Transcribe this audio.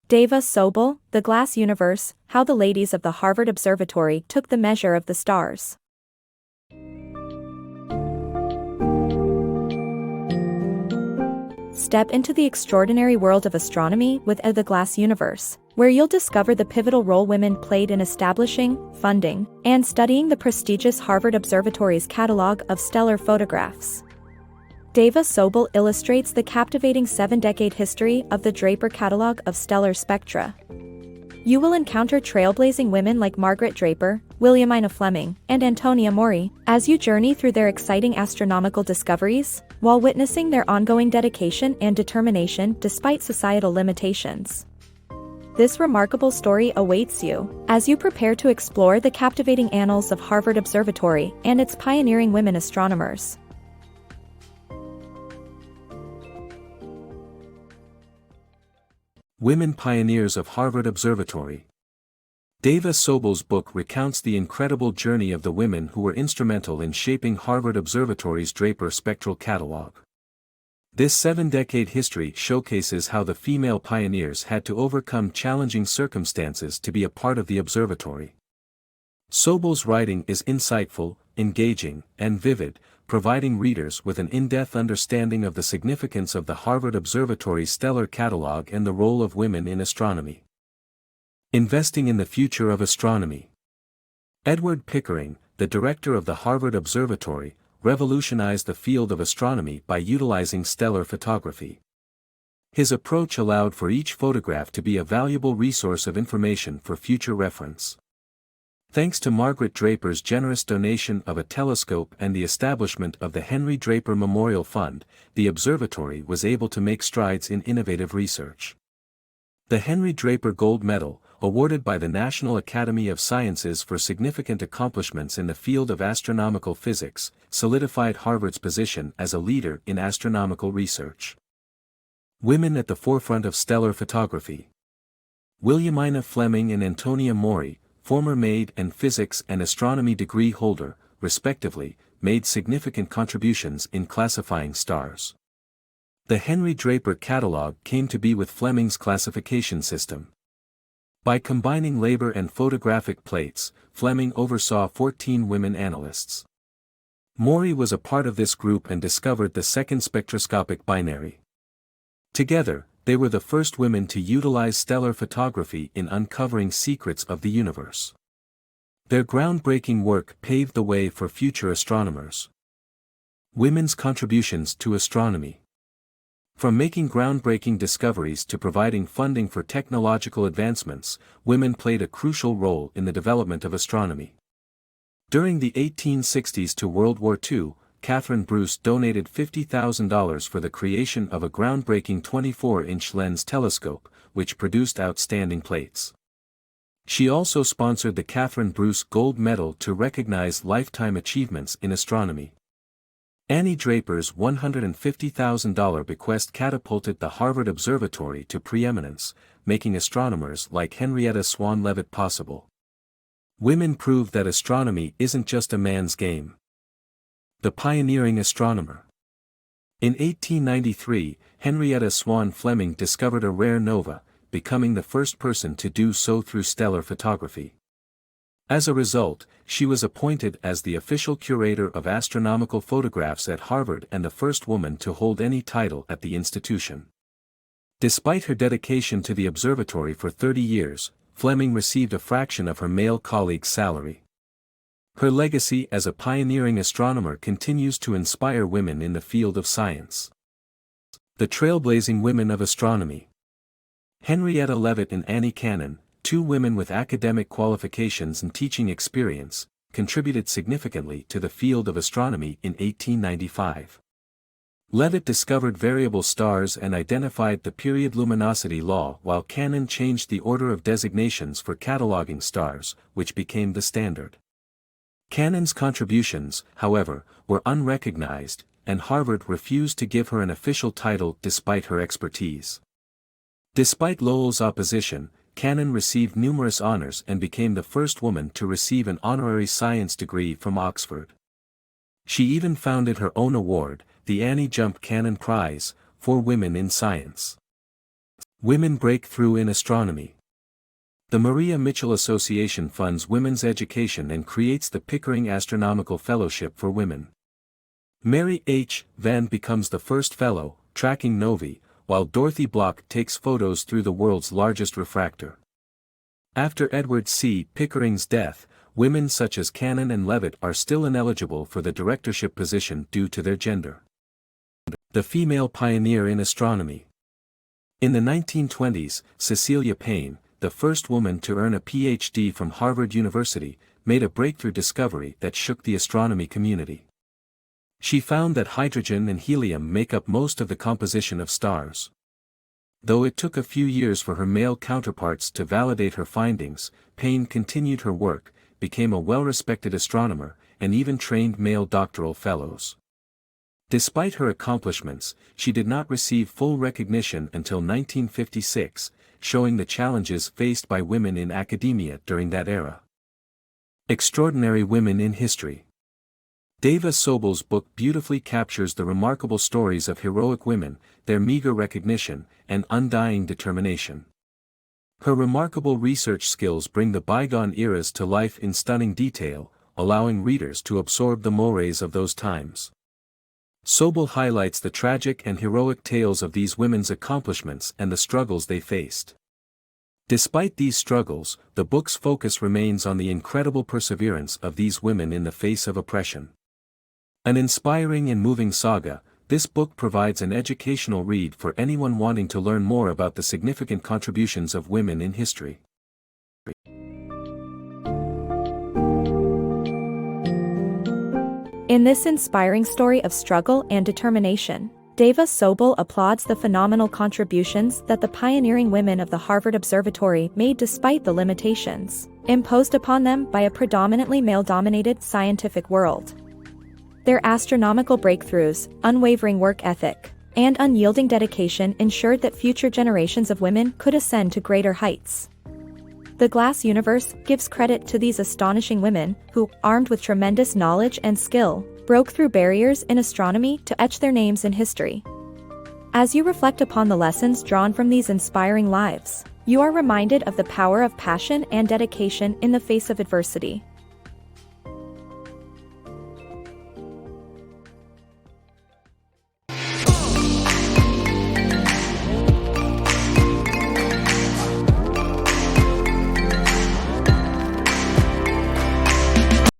Dava Sobel, The Glass Universe, How the Ladies of the Harvard Observatory Took the Measure of the Stars. Step into the extraordinary world of astronomy with The Glass Universe, where you'll discover the pivotal role women played in establishing, funding, and studying the prestigious Harvard Observatory's catalog of stellar photographs. Dava Sobel illustrates the captivating 7-decade history of the Draper catalog of stellar spectra. You will encounter trailblazing women like Margaret Draper, Williamina Fleming, and Antonia Maury as you journey through their exciting astronomical discoveries, while witnessing their ongoing dedication and determination despite societal limitations. This remarkable story awaits you as you prepare to explore the captivating annals of Harvard Observatory and its pioneering women astronomers. Women Pioneers of Harvard Observatory. Dava Sobel's book recounts the incredible journey of the women who were instrumental in shaping Harvard Observatory's Draper spectral catalog. This 7-decade history showcases how the female pioneers had to overcome challenging circumstances to be a part of the observatory. Sobel's writing is insightful, engaging, and vivid, providing readers with an in-depth understanding of the significance of the Harvard Observatory's stellar catalog and the role of women in astronomy. Investing in the future of astronomy. Edward Pickering, the director of the Harvard Observatory, revolutionized the field of astronomy by utilizing stellar photography. His approach allowed for each photograph to be a valuable resource of information for future reference. Thanks to Margaret Draper's generous donation of a telescope and the establishment of the Henry Draper Memorial Fund, the observatory was able to make strides in innovative research. The Henry Draper Gold Medal, awarded by the National Academy of Sciences for significant accomplishments in the field of astronomical physics, solidified Harvard's position as a leader in astronomical research. Women at the forefront of stellar photography. Williamina Fleming and Antonia Maury, former maid and physics and astronomy degree holder, respectively, made significant contributions in classifying stars. The Henry Draper catalog came to be with Fleming's classification system. By combining labor and photographic plates, Fleming oversaw 14 women analysts. Maury was a part of this group and discovered the second spectroscopic binary. Together, they were the first women to utilize stellar photography in uncovering secrets of the universe. Their groundbreaking work paved the way for future astronomers. Women's contributions to astronomy. From making groundbreaking discoveries to providing funding for technological advancements, women played a crucial role in the development of astronomy. During the 1860s to World War II, Catherine Bruce donated $50,000 for the creation of a groundbreaking 24-inch lens telescope, which produced outstanding plates. She also sponsored the Catherine Bruce Gold Medal to recognize lifetime achievements in astronomy. Annie Draper's $150,000 bequest catapulted the Harvard Observatory to preeminence, making astronomers like Henrietta Swan Leavitt possible. Women proved that astronomy isn't just a man's game. The Pioneering Astronomer. In 1893, Henrietta Swan Fleming discovered a rare nova, becoming the first person to do so through stellar photography. As a result, she was appointed as the official curator of astronomical photographs at Harvard and the first woman to hold any title at the institution. Despite her dedication to the observatory for 30 years, Fleming received a fraction of her male colleagues' salary. Her legacy as a pioneering astronomer continues to inspire women in the field of science. The Trailblazing Women of Astronomy. Henrietta Leavitt and Annie Cannon, two women with academic qualifications and teaching experience, contributed significantly to the field of astronomy in 1895. Leavitt discovered variable stars and identified the period luminosity law, while Cannon changed the order of designations for cataloging stars, which became the standard. Cannon's contributions, however, were unrecognized, and Harvard refused to give her an official title despite her expertise. Despite Lowell's opposition, Cannon received numerous honors and became the first woman to receive an honorary science degree from Oxford. She even founded her own award, the Annie Jump Cannon Prize, for women in science. Women Breakthrough in Astronomy. The Maria Mitchell Association funds women's education and creates the Pickering Astronomical Fellowship for Women. Mary H. Van becomes the first fellow, tracking novae, while Dorothy Block takes photos through the world's largest refractor. After Edward C. Pickering's death, women such as Cannon and Leavitt are still ineligible for the directorship position due to their gender. The female pioneer in astronomy. In the 1920s, Cecilia Payne, the first woman to earn a Ph.D. from Harvard University, made a breakthrough discovery that shook the astronomy community. She found that hydrogen and helium make up most of the composition of stars. Though it took a few years for her male counterparts to validate her findings, Payne continued her work, became a well-respected astronomer, and even trained male doctoral fellows. Despite her accomplishments, she did not receive full recognition until 1956, showing the challenges faced by women in academia during that era. Extraordinary Women in History. Dava Sobel's book beautifully captures the remarkable stories of heroic women, their meager recognition, and undying determination. Her remarkable research skills bring the bygone eras to life in stunning detail, allowing readers to absorb the mores of those times. Sobel highlights the tragic and heroic tales of these women's accomplishments and the struggles they faced. Despite these struggles, the book's focus remains on the incredible perseverance of these women in the face of oppression. An inspiring and moving saga, this book provides an educational read for anyone wanting to learn more about the significant contributions of women in history. In this inspiring story of struggle and determination, Dava Sobel applauds the phenomenal contributions that the pioneering women of the Harvard Observatory made despite the limitations imposed upon them by a predominantly male-dominated scientific world. Their astronomical breakthroughs, unwavering work ethic, and unyielding dedication ensured that future generations of women could ascend to greater heights. The Glass Universe gives credit to these astonishing women who, armed with tremendous knowledge and skill, broke through barriers in astronomy to etch their names in history. As you reflect upon the lessons drawn from these inspiring lives, you are reminded of the power of passion and dedication in the face of adversity.